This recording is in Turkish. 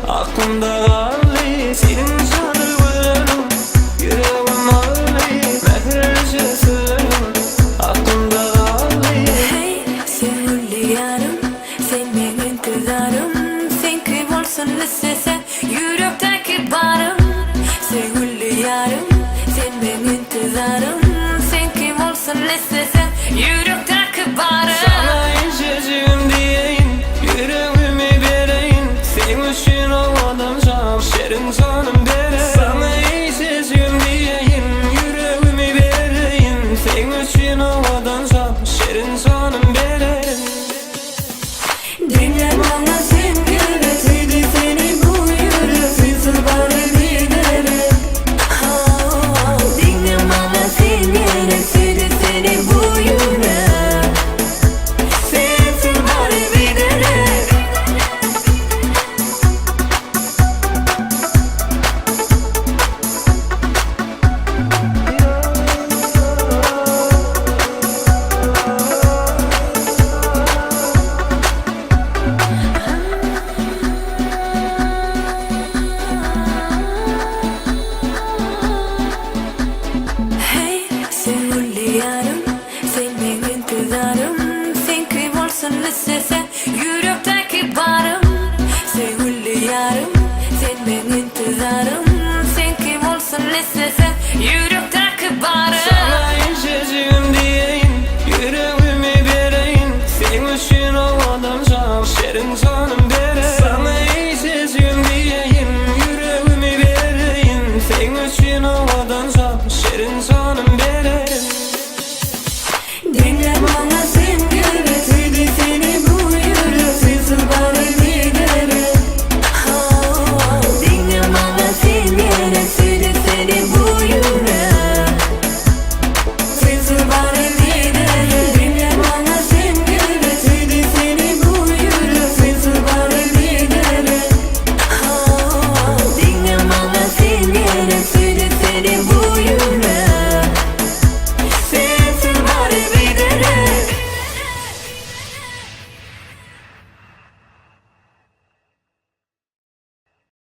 Aklımda kaldı senin canı gözlerim, yüreğim ağrı, mehrece sırrım. Aklımda kaldı. Hey, sevgili yarım, sen benim intizarım. Sen kim olsun istesen, yürekteki barım. Sevgili yarım, sen benim intizarım. Sen kim olsun istesen, yürekteki barım. Sana içeceğim diyeyim, yüreğimi vereyim. Senin için olmadım can, şerin canım derim. Sana içeceğim diyeyim, yüreğimi vereyim. Senin için olmadım can, şerin canım derim. Dünya bana sen göreseydi seni bu yürü. Sizi bana giderim. Dünya bana sen göreseydi seni bu yürü. Sizi bana giderim. Hey, sevgili yarım, sen benim intizarım. Sen kim olsun istesen, yürekteki barım. Sevgili yarım, sen benim intizarım. Sen kim olsun istesen,